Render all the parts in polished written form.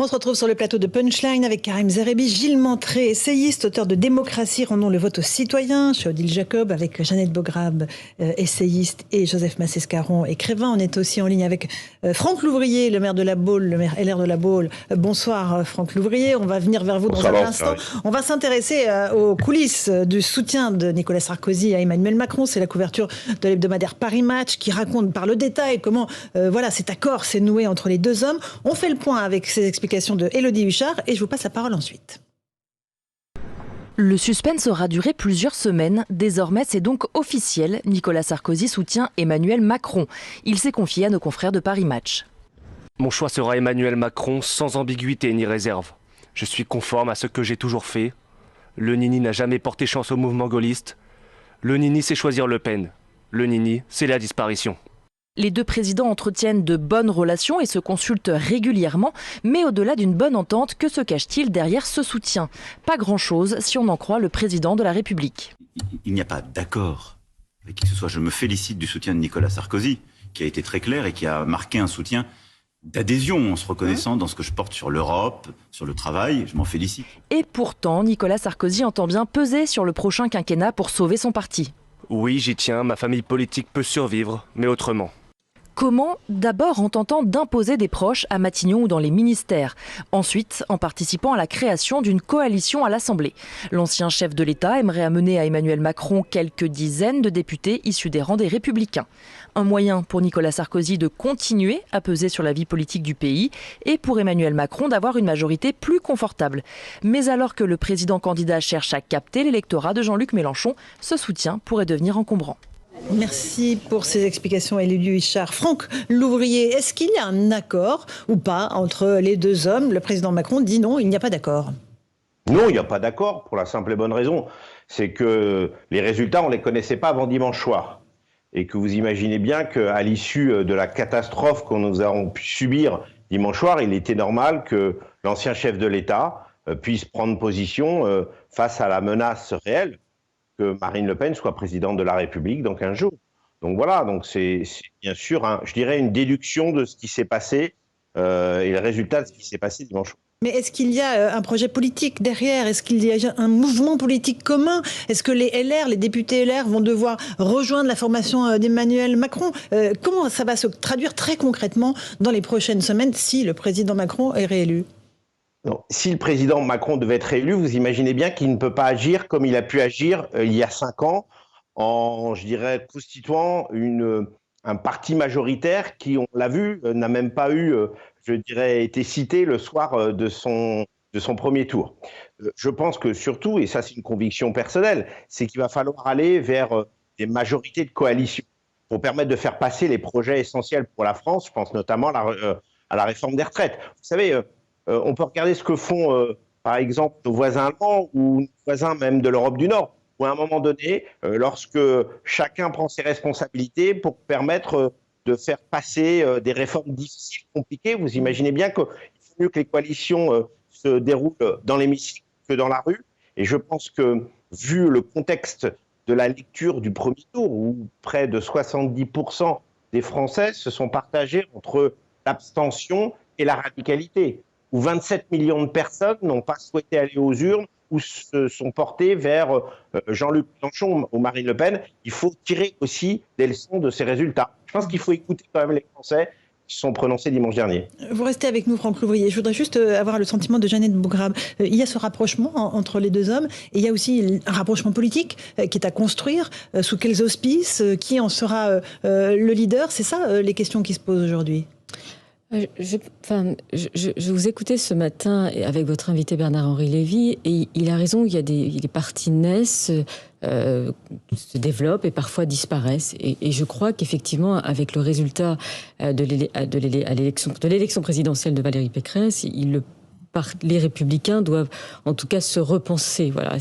On se retrouve sur le plateau de Punchline avec Karim Zerébi, Gilles Mentré, essayiste, auteur de Démocratie, rendons le vote aux citoyens, chez Odile Jacob, avec Jeannette Beaugrave, essayiste, et Joseph Massescaron, écrivain. On est aussi en ligne avec Franck Louvrier, le maire de La Baule, le maire LR de La Baule. Bonsoir Franck Louvrier, on va venir vers vous dans un instant. On va s'intéresser aux coulisses du soutien de Nicolas Sarkozy à Emmanuel Macron. C'est la couverture de l'hebdomadaire Paris Match qui raconte par le détail comment cet accord s'est noué entre les deux hommes. On fait le point avec ces explications de Élodie Huchard et je vous passe la parole ensuite. Le suspense aura duré plusieurs semaines. Désormais, c'est donc officiel. Nicolas Sarkozy soutient Emmanuel Macron. Il s'est confié à nos confrères de Paris Match. Mon choix sera Emmanuel Macron sans ambiguïté ni réserve. Je suis conforme à ce que j'ai toujours fait. Le Nini n'a jamais porté chance au mouvement gaulliste. Le Nini, c'est choisir Le Pen. Le Nini, c'est la disparition. Les deux présidents entretiennent de bonnes relations et se consultent régulièrement. Mais au-delà d'une bonne entente, que se cache-t-il derrière ce soutien? Pas grand-chose si on en croit le président de la République. Il n'y a pas d'accord avec qui que ce soit. Je me félicite du soutien de Nicolas Sarkozy, qui a été très clair et qui a marqué un soutien d'adhésion en se reconnaissant dans ce que je porte sur l'Europe, sur le travail. Je m'en félicite. Et pourtant, Nicolas Sarkozy entend bien peser sur le prochain quinquennat pour sauver son parti. Oui, j'y tiens, ma famille politique peut survivre, mais autrement. Comment? D'abord en tentant d'imposer des proches à Matignon ou dans les ministères. Ensuite, en participant à la création d'une coalition à l'Assemblée. L'ancien chef de l'État aimerait amener à Emmanuel Macron quelques dizaines de députés issus des rangs des Républicains. Un moyen pour Nicolas Sarkozy de continuer à peser sur la vie politique du pays et pour Emmanuel Macron d'avoir une majorité plus confortable. Mais alors que le président candidat cherche à capter l'électorat de Jean-Luc Mélenchon, ce soutien pourrait devenir encombrant. Merci pour ces explications, Élodie Huchard. Franck Louvrier, est-ce qu'il y a un accord ou pas entre les deux hommes? Le président Macron dit non, il n'y a pas d'accord. Non, il n'y a pas d'accord pour la simple et bonne raison. C'est que les résultats, on ne les connaissait pas avant dimanche soir. Et que vous imaginez bien qu'à l'issue de la catastrophe que nous avons pu subir dimanche soir, il était normal que l'ancien chef de l'État puisse prendre position face à la menace réelle que Marine Le Pen soit présidente de la République dans 15 jours. Donc voilà, donc c'est bien sûr, je dirais, une déduction de ce qui s'est passé et le résultat de ce qui s'est passé dimanche. Mais est-ce qu'il y a un projet politique derrière? Est-ce qu'il y a un mouvement politique commun? Est-ce que les LR, les députés LR vont devoir rejoindre la formation d'Emmanuel Macron? Comment ça va se traduire très concrètement dans les prochaines semaines si le président Macron est réélu? Non. Si le président Macron devait être réélu, vous imaginez bien qu'il ne peut pas agir comme il a pu agir il y a 5 ans en, je dirais, constituant un parti majoritaire qui, on l'a vu, n'a même pas eu, je dirais, été cité le soir de son premier tour. Je pense que surtout, et ça c'est une conviction personnelle, c'est qu'il va falloir aller vers des majorités de coalition pour permettre de faire passer les projets essentiels pour la France. Je pense notamment à la réforme des retraites. Vous savez, on peut regarder ce que font, par exemple, nos voisins allemands ou nos voisins même de l'Europe du Nord, où à un moment donné, lorsque chacun prend ses responsabilités pour permettre de faire passer des réformes difficiles, compliquées, vous imaginez bien qu'il faut mieux que les coalitions se déroulent dans l'hémicycle que dans la rue. Et je pense que, vu le contexte de la lecture du premier tour, où près de 70% des Français se sont partagés entre l'abstention et la radicalité, où 27 millions de personnes n'ont pas souhaité aller aux urnes ou se sont portées vers Jean-Luc Mélenchon ou Marine Le Pen, il faut tirer aussi des leçons de ces résultats. Je pense qu'il faut écouter quand même les Français qui se sont prononcés dimanche dernier. Vous restez avec nous, Franck Louvrier. Je voudrais juste avoir le sentiment de Jeannette Beaugrave. Il y a ce rapprochement entre les deux hommes et il y a aussi un rapprochement politique qui est à construire. Sous quels auspices? Qui en sera le leader? C'est ça les questions qui se posent aujourd'hui. Je vous écoutais ce matin avec votre invité Bernard-Henri Lévy et il a raison, il y a des partis naissent, se développent et parfois disparaissent. Et je crois qu'effectivement, avec le résultat de l'élection présidentielle de Valérie Pécresse, il les Républicains doivent en tout cas se repenser. Voilà,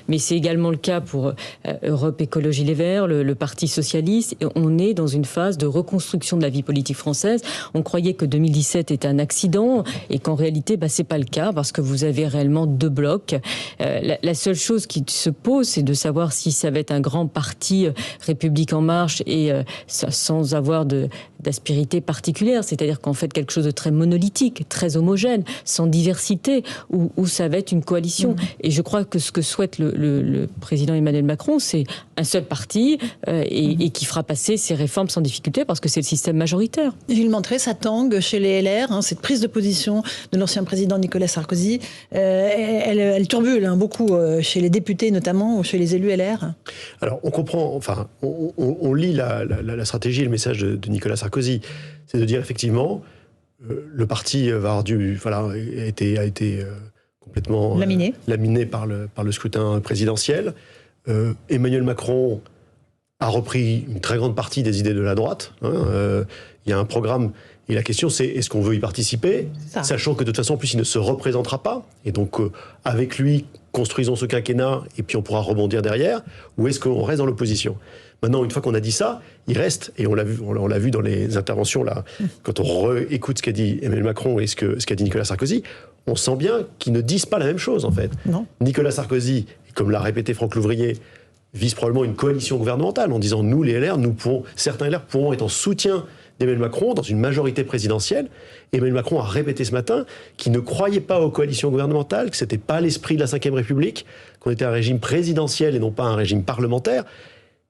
mais c'est également le cas pour Europe Écologie Les Verts, le Parti Socialiste. Et on est dans une phase de reconstruction de la vie politique française. On croyait que 2017 était un accident et qu'en réalité, c'est pas le cas parce que vous avez réellement deux blocs. La seule chose qui se pose, c'est de savoir si ça va être un grand parti République en marche et sans avoir d'aspérité particulière, c'est-à-dire qu'en fait quelque chose de très monolithique, très homogène, sans diversité, où ça va être une coalition. Et je crois que ce que souhaite le président Emmanuel Macron, c'est un seul parti et qui fera passer ses réformes sans difficulté parce que c'est le système majoritaire. Gilles Montré, ça tangue chez les LR, cette prise de position de l'ancien président Nicolas Sarkozy, elle turbule beaucoup chez les députés notamment, ou chez les élus LR. Alors on comprend, on lit la stratégie et le message de Nicolas Sarkozy, c'est de dire effectivement le parti a été complètement laminé par le scrutin présidentiel. Emmanuel Macron a repris une très grande partie des idées de la droite. Il y a un programme, et la question c'est est-ce qu'on veut y participer, sachant que de toute façon en plus il ne se représentera pas, et donc avec lui construisons ce quinquennat et puis on pourra rebondir derrière, ou est-ce qu'on reste dans l'opposition? Maintenant, une fois qu'on a dit ça, il reste, et on l'a vu dans les interventions là, quand on réécoute ce qu'a dit Emmanuel Macron et ce qu'a dit Nicolas Sarkozy, on sent bien qu'ils ne disent pas la même chose en fait. Non. Nicolas Sarkozy, comme l'a répété Franck Louvrier, vise probablement une coalition gouvernementale en disant nous les LR, certains LR pourront être en soutien d'Emmanuel Macron dans une majorité présidentielle. Emmanuel Macron a répété ce matin qu'il ne croyait pas aux coalitions gouvernementales, que c'était pas l'esprit de la Ve République, qu'on était un régime présidentiel et non pas un régime parlementaire.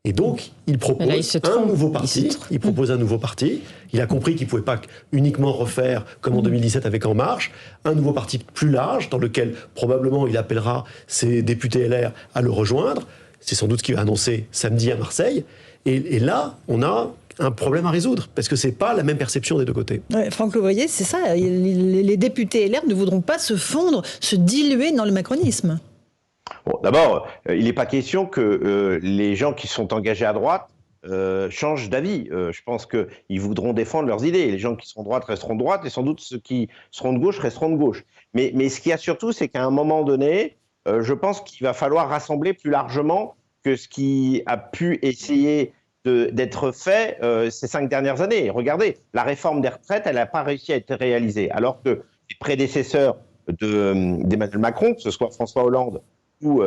Et donc, il propose un nouveau parti. Il propose un nouveau parti. Il a compris qu'il ne pouvait pas uniquement refaire, comme en 2017 avec En Marche, un nouveau parti plus large, dans lequel probablement il appellera ses députés LR à le rejoindre. C'est sans doute ce qu'il va annoncer samedi à Marseille. Et là, on a un problème à résoudre, parce que c'est pas la même perception des deux côtés. Ouais, Franck Louvrier, c'est ça. Les députés LR ne voudront pas se fondre, se diluer dans le macronisme. Bon, d'abord, il n'est pas question que les gens qui sont engagés à droite changent d'avis. Je pense qu'ils voudront défendre leurs idées. Les gens qui seront de droite resteront de droite et sans doute ceux qui seront de gauche resteront de gauche. Mais ce qu'il y a surtout, c'est qu'à un moment donné, je pense qu'il va falloir rassembler plus largement que ce qui a pu essayer d'être fait ces 5 dernières années. Regardez, la réforme des retraites, elle n'a pas réussi à être réalisée, alors que les prédécesseurs d'Emmanuel Macron, que ce soit François Hollande ou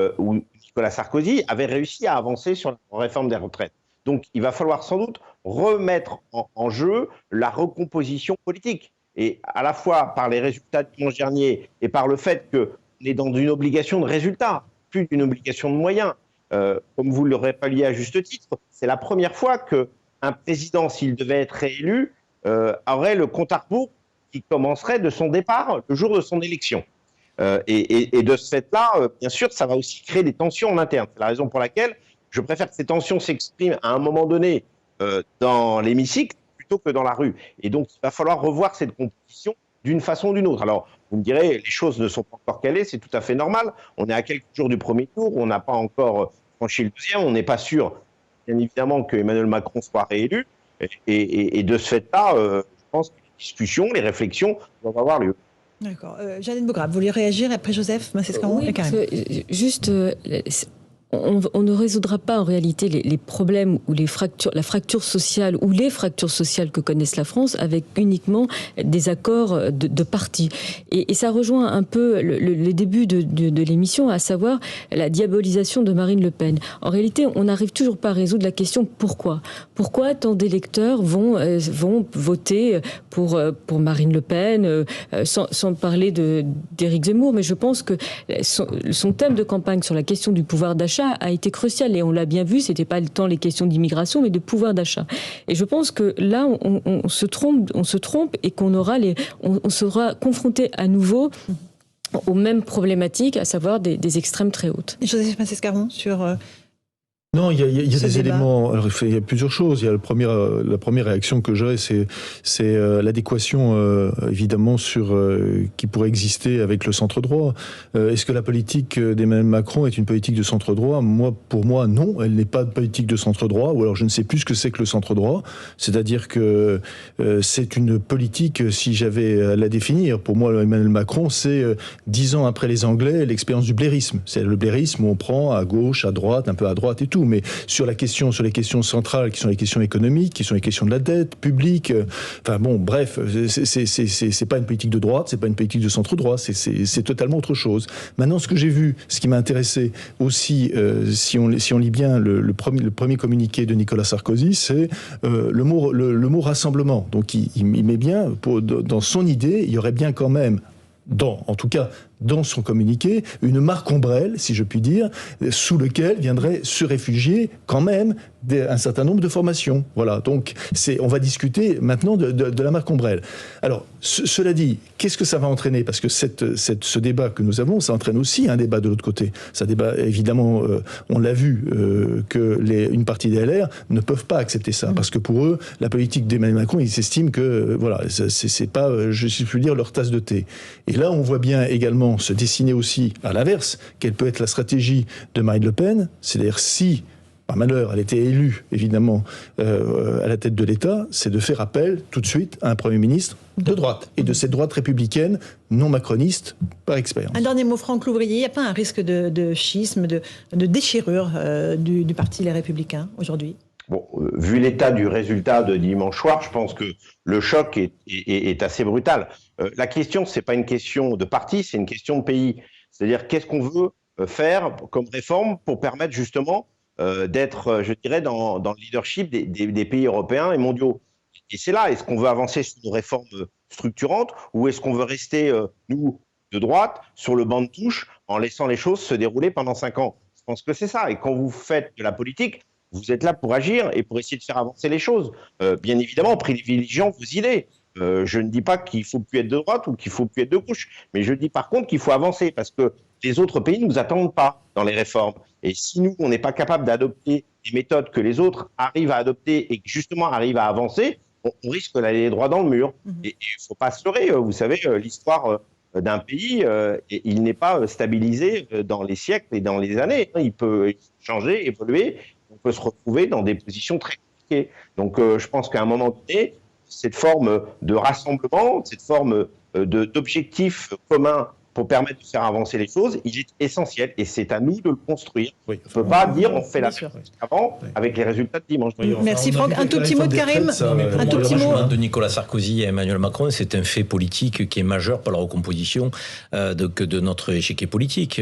Nicolas Sarkozy, avaient réussi à avancer sur la réforme des retraites. Donc il va falloir sans doute remettre en jeu la recomposition politique. Et à la fois par les résultats de dimanche dernier et par le fait qu'on est dans une obligation de résultats, plus d'une obligation de moyens. Comme vous le rappeliez à juste titre, c'est la première fois qu'un président, s'il devait être réélu, aurait le compte à rebours qui commencerait de son départ le jour de son élection. Et de ce fait-là, bien sûr, ça va aussi créer des tensions en interne. C'est la raison pour laquelle je préfère que ces tensions s'expriment à un moment donné dans l'hémicycle plutôt que dans la rue. Et donc, il va falloir revoir cette composition d'une façon ou d'une autre. Alors, vous me direz, les choses ne sont pas encore calées, c'est tout à fait normal. On est à quelques jours du premier tour, on n'a pas encore franchi le deuxième, on n'est pas sûr, bien évidemment, que Emmanuel Macron soit réélu. Et de ce fait-là, je pense que les discussions, les réflexions doivent avoir lieu. D'accord. Jeannette Beaugrave, vous voulez réagir après Joseph Massescaron? Oui, juste, on ne résoudra pas en réalité les problèmes ou la fracture sociale ou les fractures sociales que connaissent la France avec uniquement des accords de partis. Et ça rejoint un peu le début de l'émission, à savoir la diabolisation de Marine Le Pen. En réalité, on n'arrive toujours pas à résoudre la question pourquoi. Pourquoi tant d'électeurs vont voter pour Marine Le Pen, sans parler d'Éric Zemmour, mais je pense que son thème de campagne sur la question du pouvoir d'achat a été crucial, et on l'a bien vu, c'était pas tant les questions d'immigration mais de pouvoir d'achat. Et je pense que là on se trompe et qu'on aura on sera confronté à nouveau aux mêmes problématiques, à savoir des extrêmes très hautes. Joseph Massescaron sur Non, il y a ce des débat. éléments. Alors, il y a plusieurs choses. Il y a la première réaction que j'ai, c'est l'adéquation, évidemment, qui pourrait exister avec le centre droit. Est-ce que la politique d'Emmanuel Macron est une politique de centre droit ? Pour moi, non. Elle n'est pas de politique de centre droit. Ou alors, je ne sais plus ce que c'est que le centre droit. C'est-à-dire que c'est une politique, si j'avais à la définir, pour moi, Emmanuel Macron, c'est 10 ans après les Anglais, l'expérience du blairisme. C'est le blairisme où on prend à gauche, à droite, un peu à droite et tout. Mais sur les questions centrales, qui sont les questions économiques, qui sont les questions de la dette publique, bref, c'est pas une politique de droite, c'est pas une politique de centre droit, c'est totalement autre chose. Maintenant, ce que j'ai vu, ce qui m'a intéressé aussi, si on lit bien le premier communiqué de Nicolas Sarkozy, c'est le mot rassemblement. Donc il met bien, dans son idée, il y aurait bien quand même, en tout cas dans son communiqué, une marque ombrelle, si je puis dire, sous lequel viendraient se réfugier quand même un certain nombre de formations. Voilà, donc on va discuter maintenant de la marque ombrelle. Alors, cela dit, qu'est-ce que ça va entraîner ? Parce que ce débat que nous avons, ça entraîne aussi un débat de l'autre côté. Ça débat, évidemment, on l'a vu, une partie des LR ne peuvent pas accepter ça, parce que pour eux, la politique d'Emmanuel Macron, ils estiment que, c'est pas, je puis dire, leur tasse de thé. Et là, on voit bien également se dessiner aussi, à l'inverse, quelle peut être la stratégie de Marine Le Pen, c'est-à-dire si, par malheur, elle était élue, évidemment, à la tête de l'État, c'est de faire appel tout de suite à un Premier ministre de droite, et de cette droite républicaine non macroniste par expérience. Un dernier mot, Franck Louvrier, il n'y a pas un risque de schisme, de déchirure du parti Les Républicains aujourd'hui ? Bon, vu l'état du résultat de dimanche soir, je pense que le choc est assez brutal. La question, c'est pas une question de parti, c'est une question de pays. C'est-à-dire, qu'est-ce qu'on veut faire comme réforme pour permettre justement d'être, je dirais, dans le leadership des pays européens et mondiaux. Et c'est là, est-ce qu'on veut avancer sur une réforme structurante ou est-ce qu'on veut rester, nous, de droite, sur le banc de touche, en laissant les choses se dérouler pendant 5 ans ? Je pense que c'est ça. Et quand vous faites de la politique, vous êtes là pour agir et pour essayer de faire avancer les choses. Bien évidemment, en privilégiant vos idées. Je ne dis pas qu'il ne faut plus être de droite ou qu'il ne faut plus être de gauche, mais je dis par contre qu'il faut avancer parce que les autres pays ne nous attendent pas dans les réformes. Et si nous, on n'est pas capable d'adopter des méthodes que les autres arrivent à adopter et que justement arrivent à avancer, on risque d'aller droit dans le mur. Et il ne faut pas se leurrer. Vous savez, l'histoire d'un pays, il n'est pas stabilisé dans les siècles et dans les années. Il peut changer, évoluer. On peut se retrouver dans des positions très compliquées. Donc, je pense qu'à un moment donné, cette forme de rassemblement, cette forme d'objectif commun pour permettre de faire avancer les choses, il est essentiel et c'est à nous de le construire. Oui. On ne peut pas dire on fait la chose avant avec les résultats de dimanche. Merci Franck. Un tout petit mot de Karim. Un tout petit mot de Nicolas Sarkozy et Emmanuel Macron, c'est un fait politique qui est majeur par la recomposition de notre échiquier politique.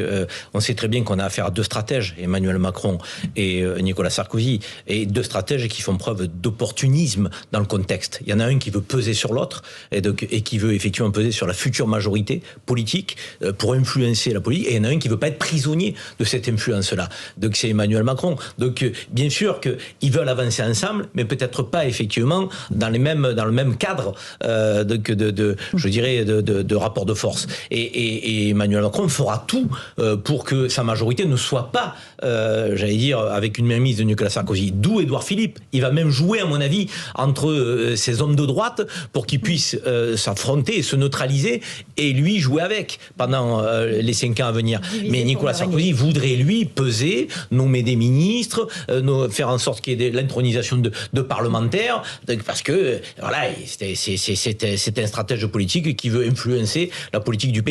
On sait très bien qu'on a affaire à 2 stratèges, Emmanuel Macron et Nicolas Sarkozy, et 2 stratèges qui font preuve d'opportunisme dans le contexte. Il y en a un qui veut peser sur l'autre et qui veut effectivement peser sur la future majorité politique pour influencer la politique, et il y en a un qui veut pas être prisonnier de cette influence-là. Donc c'est Emmanuel Macron. Donc bien sûr qu'ils veulent avancer ensemble, mais peut-être pas effectivement dans le même cadre je dirais de rapport de force. Et Emmanuel Macron fera tout pour que sa majorité ne soit pas, j'allais dire, avec une mainmise de Nicolas Sarkozy. D'où Édouard Philippe. Il va même jouer, à mon avis, entre ces hommes de droite pour qu'ils puissent s'affronter et se neutraliser, et lui jouer avec pendant les 5 ans à venir. Mais Nicolas Sarkozy voudrait, lui, peser, nommer des ministres, faire en sorte qu'il y ait l'intronisation de parlementaires, parce que, voilà, c'est un stratège politique qui veut influencer la politique du pays.